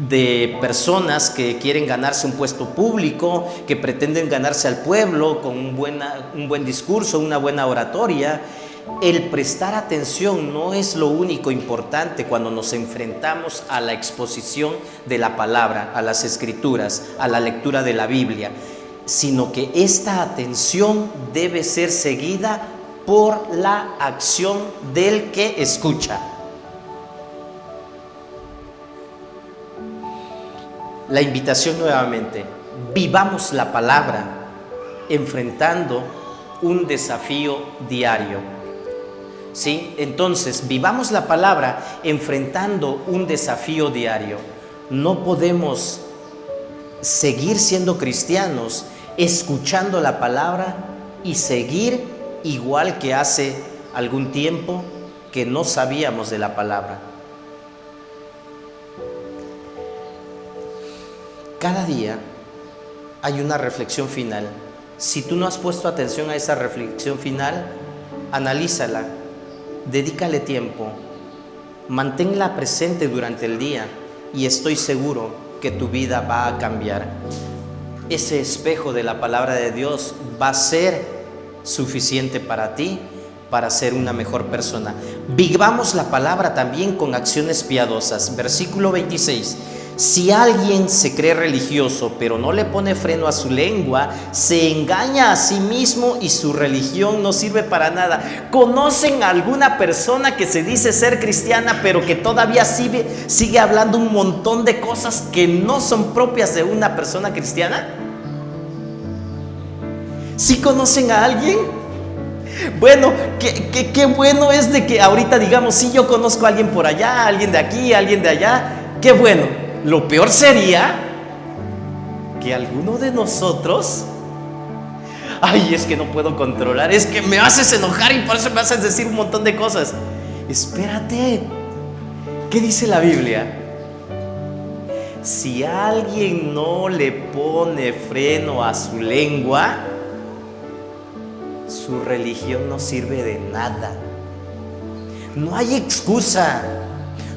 Speaker 2: de personas que quieren ganarse un puesto público, que pretenden ganarse al pueblo con un buen discurso, una buena oratoria. El prestar atención no es lo único importante cuando nos enfrentamos a la exposición de la palabra, a las escrituras, a la lectura de la Biblia, sino que esta atención debe ser seguida por la acción del que escucha. La invitación nuevamente: vivamos la palabra enfrentando un desafío diario. ¿Sí? Entonces, vivamos la palabra enfrentando un desafío diario. No podemos seguir siendo cristianos escuchando la palabra y seguir igual que hace algún tiempo que no sabíamos de la palabra. Cada día hay una reflexión final. Si tú no has puesto atención a esa reflexión final, analízala, dedícale tiempo, manténla presente durante el día y estoy seguro que tu vida va a cambiar. Ese espejo de la palabra de Dios va a ser suficiente para ti, para ser una mejor persona. Vivamos la palabra también con acciones piadosas. Versículo 26. Si alguien se cree religioso, pero no le pone freno a su lengua, se engaña a sí mismo y su religión no sirve para nada. ¿Conocen a alguna persona que se dice ser cristiana, pero que todavía sigue hablando un montón de cosas que no son propias de una persona cristiana? ¿Sí conocen a alguien? Bueno, qué bueno es de que ahorita digamos, sí, yo conozco a alguien por allá, alguien de aquí, alguien de allá. Qué bueno. Lo peor sería que alguno de nosotros, ay, es que no puedo controlar, es que me haces enojar y por eso me haces decir un montón de cosas. Espérate, ¿qué dice la Biblia? Si alguien no le pone freno a su lengua, su religión no sirve de nada. No hay excusa.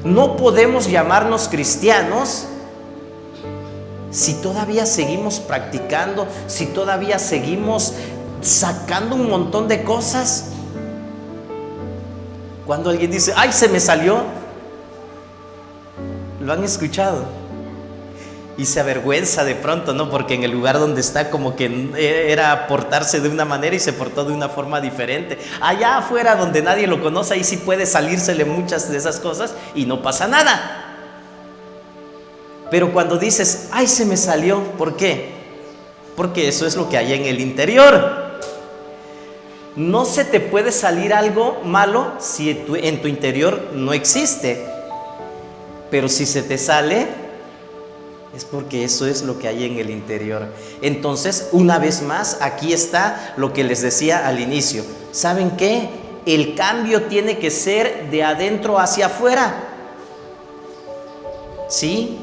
Speaker 2: No podemos llamarnos cristianos si todavía seguimos practicando, si todavía seguimos sacando un montón de cosas. Cuando alguien dice, ay, se me salió, ¿lo han escuchado? Y se avergüenza de pronto, ¿no? Porque en el lugar donde está como que era portarse de una manera y se portó de una forma diferente. Allá afuera donde nadie lo conoce, ahí sí puede salírsele muchas de esas cosas y no pasa nada. Pero cuando dices, ay, se me salió, ¿por qué? Porque eso es lo que hay en el interior. No se te puede salir algo malo si en tu interior no existe. Pero si se te sale, es porque eso es lo que hay en el interior. Entonces, una vez más, aquí está lo que les decía al inicio. ¿Saben qué? El cambio tiene que ser de adentro hacia afuera. ¿Sí?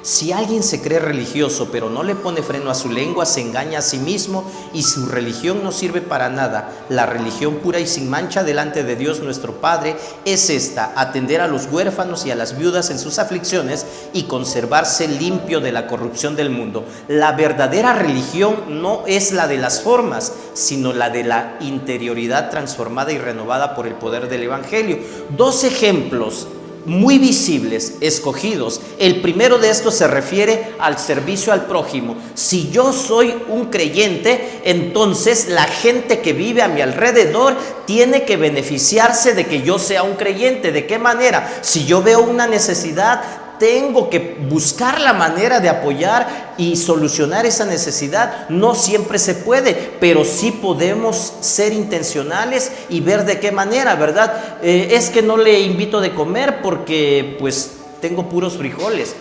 Speaker 2: Si alguien se cree religioso, pero no le pone freno a su lengua, se engaña a sí mismo y su religión no sirve para nada. La religión pura y sin mancha delante de Dios nuestro Padre es esta: atender a los huérfanos y a las viudas en sus aflicciones y conservarse limpio de la corrupción del mundo. La verdadera religión no es la de las formas, sino la de la interioridad transformada y renovada por el poder del Evangelio. 2 ejemplos muy visibles, escogidos. El primero de estos se refiere al servicio al prójimo. Si yo soy un creyente, entonces la gente que vive a mi alrededor tiene que beneficiarse de que yo sea un creyente. ¿De qué manera? Si yo veo una necesidad, tengo que buscar la manera de apoyar y solucionar esa necesidad. No siempre se puede, pero sí podemos ser intencionales y ver de qué manera, ¿verdad? Es que no le invito de comer porque pues tengo puros frijoles.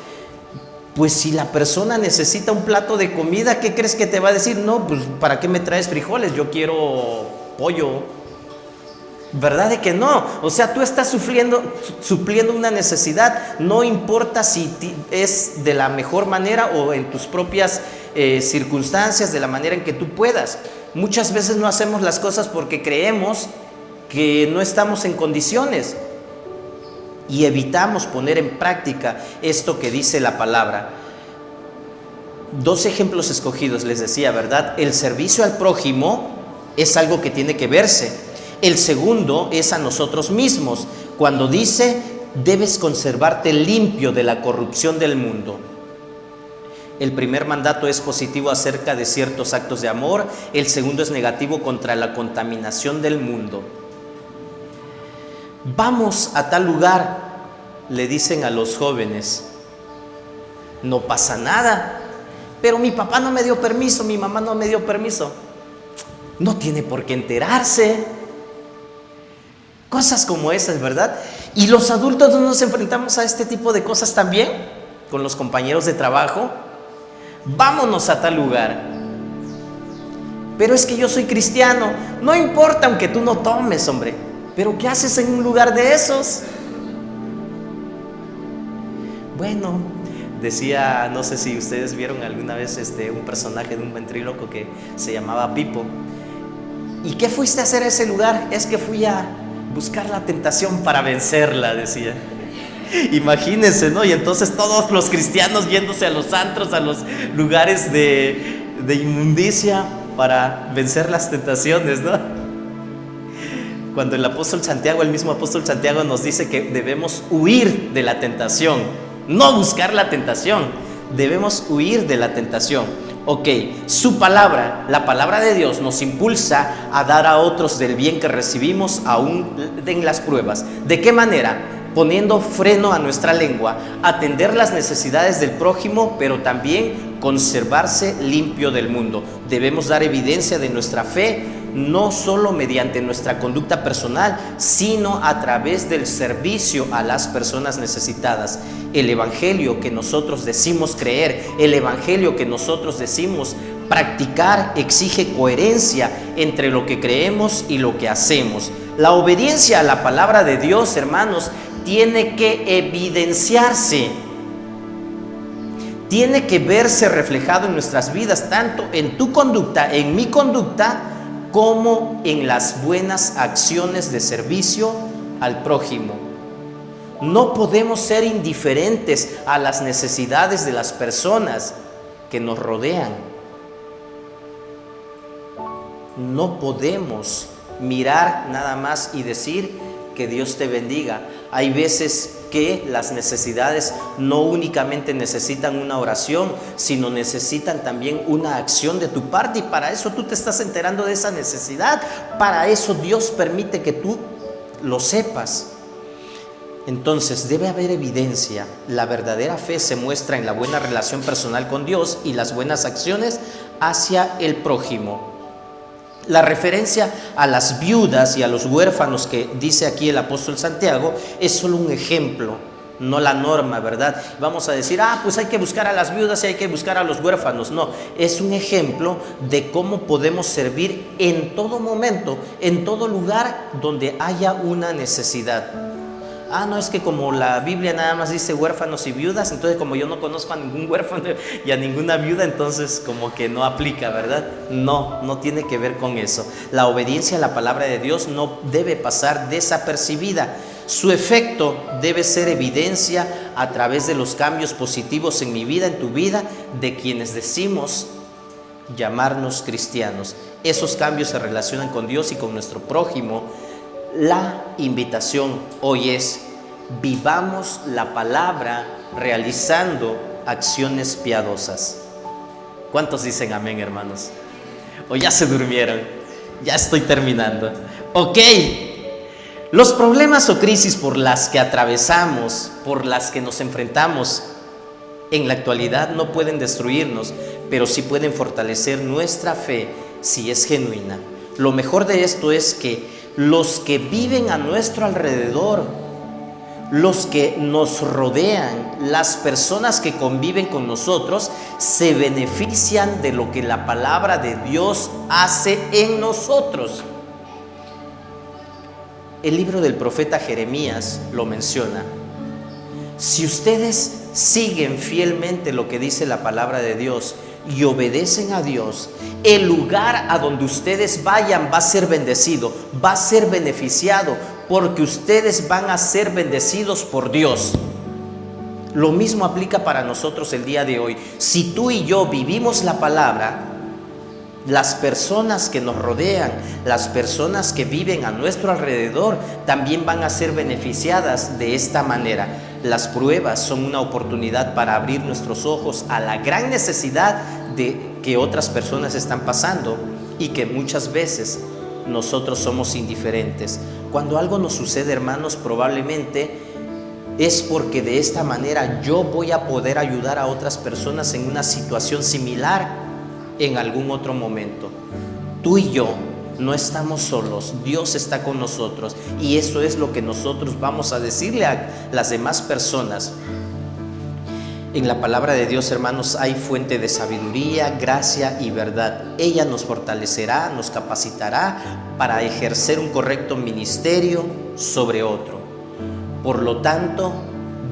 Speaker 2: Pues si la persona necesita un plato de comida, ¿qué crees que te va a decir? No, pues ¿para qué me traes frijoles? Yo quiero pollo. ¿Verdad de que no? O sea, tú estás supliendo una necesidad, no importa si es de la mejor manera o en tus propias circunstancias, de la manera en que tú puedas. Muchas veces no hacemos las cosas porque creemos que no estamos en condiciones y evitamos poner en práctica esto que dice la palabra. 2 ejemplos escogidos, les decía, ¿verdad? El servicio al prójimo es algo que tiene que verse. El segundo es a nosotros mismos, cuando dice: debes conservarte limpio de la corrupción del mundo. El primer mandato es positivo acerca de ciertos actos de amor, el segundo es negativo contra la contaminación del mundo. Vamos a tal lugar, le dicen a los jóvenes. No pasa nada, pero mi papá no me dio permiso, mi mamá no me dio permiso. No tiene por qué enterarse. Cosas como esas, ¿verdad? Y los adultos no nos enfrentamos a este tipo de cosas también, con los compañeros de trabajo. Vámonos a tal lugar. Pero es que yo soy cristiano. No importa aunque tú no tomes, hombre. Pero ¿qué haces en un lugar de esos? Bueno, decía, no sé si ustedes vieron alguna vez un personaje de un ventríloco que se llamaba Pipo. ¿Y qué fuiste a hacer a ese lugar? Es que fui a buscar la tentación para vencerla, decía. Imagínense, ¿no? Y entonces todos los cristianos yéndose a los antros, a los lugares de inmundicia para vencer las tentaciones, ¿no? Cuando el mismo apóstol Santiago nos dice que debemos huir de la tentación, no buscar la tentación, debemos huir de la tentación. Ok, su palabra, la palabra de Dios nos impulsa a dar a otros del bien que recibimos aún en las pruebas. ¿De qué manera? Poniendo freno a nuestra lengua, atender las necesidades del prójimo, pero también conservarse limpio del mundo. Debemos dar evidencia de nuestra fe, no solo mediante nuestra conducta personal, sino a través del servicio a las personas necesitadas. El evangelio que nosotros decimos creer, el evangelio que nosotros decimos practicar, exige coherencia entre lo que creemos y lo que hacemos. La obediencia a la palabra de Dios, hermanos, tiene que evidenciarse, tiene que verse reflejado en nuestras vidas, tanto en tu conducta, en mi conducta, como en las buenas acciones de servicio al prójimo. No podemos ser indiferentes a las necesidades de las personas que nos rodean. No podemos mirar nada más y decir que Dios te bendiga. Hay veces que las necesidades no únicamente necesitan una oración, sino necesitan también una acción de tu parte, y para eso tú te estás enterando de esa necesidad. Para eso Dios permite que tú lo sepas. Entonces debe haber evidencia. La verdadera fe se muestra en la buena relación personal con Dios y las buenas acciones hacia el prójimo. La referencia a las viudas y a los huérfanos que dice aquí el apóstol Santiago es solo un ejemplo, no la norma, ¿verdad? Vamos a decir, pues hay que buscar a las viudas y hay que buscar a los huérfanos. No, es un ejemplo de cómo podemos servir en todo momento, en todo lugar donde haya una necesidad. No, es que como la Biblia nada más dice huérfanos y viudas, entonces como yo no conozco a ningún huérfano y a ninguna viuda, entonces como que no aplica, ¿verdad? No tiene que ver con eso. La obediencia a la palabra de Dios no debe pasar desapercibida. Su efecto debe ser evidencia a través de los cambios positivos en mi vida, en tu vida, de quienes decimos llamarnos cristianos. Esos cambios se relacionan con Dios y con nuestro prójimo. La invitación hoy es: vivamos la palabra realizando acciones piadosas. ¿Cuántos dicen amén, hermanos? ¿O ya se durmieron? Ya estoy terminando. Ok, los problemas o crisis por las que atravesamos, por las que nos enfrentamos en la actualidad no pueden destruirnos, pero sí pueden fortalecer nuestra fe si es genuina. Lo mejor de esto es que los que viven a nuestro alrededor, los que nos rodean, las personas que conviven con nosotros, se benefician de lo que la palabra de Dios hace en nosotros. El libro del profeta Jeremías lo menciona. Si ustedes siguen fielmente lo que dice la palabra de Dios y obedecen a Dios, el lugar a donde ustedes vayan va a ser bendecido, va a ser beneficiado, porque ustedes van a ser bendecidos por Dios. Lo mismo aplica para nosotros el día de hoy. Si tú y yo vivimos la palabra, Las personas que nos rodean, las personas que viven a nuestro alrededor, también van a ser beneficiadas de esta manera. Las pruebas son una oportunidad para abrir nuestros ojos a la gran necesidad de que otras personas están pasando y que muchas veces nosotros somos indiferentes. Cuando algo nos sucede, hermanos, probablemente es porque de esta manera yo voy a poder ayudar a otras personas en una situación similar en algún otro momento. Tú y yo no estamos solos, Dios está con nosotros, y eso es lo que nosotros vamos a decirle a las demás personas. En la palabra de Dios, hermanos, hay fuente de sabiduría, gracia y verdad. Ella nos fortalecerá, nos capacitará para ejercer un correcto ministerio sobre otro. Por lo tanto,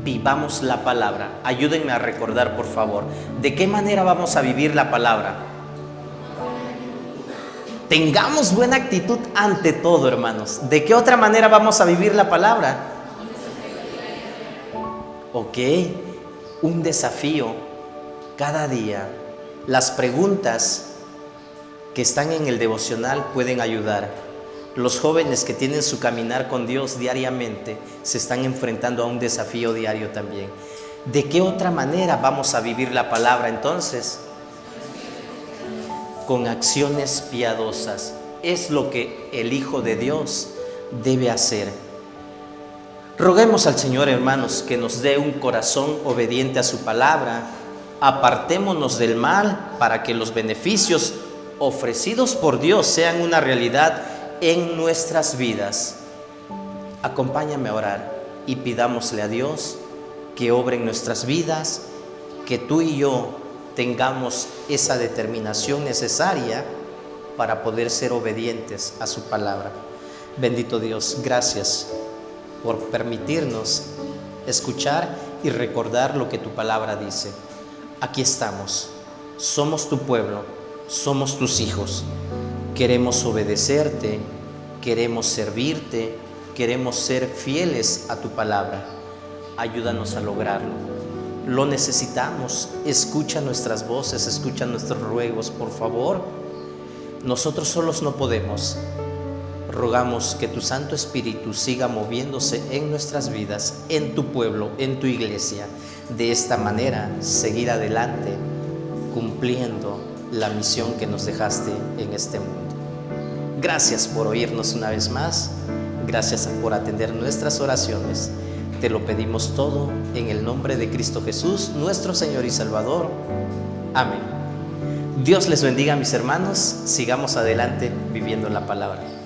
Speaker 2: vivamos la palabra. Ayúdenme a recordar, por favor, ¿de qué manera vamos a vivir la palabra? Tengamos buena actitud ante todo, hermanos. ¿De qué otra manera vamos a vivir la palabra? Ok, un desafío cada día. Las preguntas que están en el devocional pueden ayudar. Los jóvenes que tienen su caminar con Dios diariamente se están enfrentando a un desafío diario también. ¿De qué otra manera vamos a vivir la palabra entonces? Con acciones piadosas. Es lo que el Hijo de Dios debe hacer. Roguemos al Señor, hermanos, que nos dé un corazón obediente a su palabra. Apartémonos del mal para que los beneficios ofrecidos por Dios sean una realidad en nuestras vidas. Acompáñame a orar y pidámosle a Dios que obre en nuestras vidas, que tú y yo tengamos esa determinación necesaria para poder ser obedientes a su palabra. Bendito Dios, gracias por permitirnos escuchar y recordar lo que tu palabra dice. Aquí estamos, somos tu pueblo, somos tus hijos. Queremos obedecerte, queremos servirte, queremos ser fieles a tu palabra. Ayúdanos a lograrlo. Lo necesitamos. Escucha nuestras voces, escucha nuestros ruegos, por favor. Nosotros solos no podemos. Rogamos que tu Santo Espíritu siga moviéndose en nuestras vidas, en tu pueblo, en tu iglesia. De esta manera, seguir adelante, cumpliendo la misión que nos dejaste en este mundo. Gracias por oírnos una vez más. Gracias por atender nuestras oraciones. Te lo pedimos todo en el nombre de Cristo Jesús, nuestro Señor y Salvador. Amén. Dios les bendiga, mis hermanos. Sigamos adelante viviendo la palabra.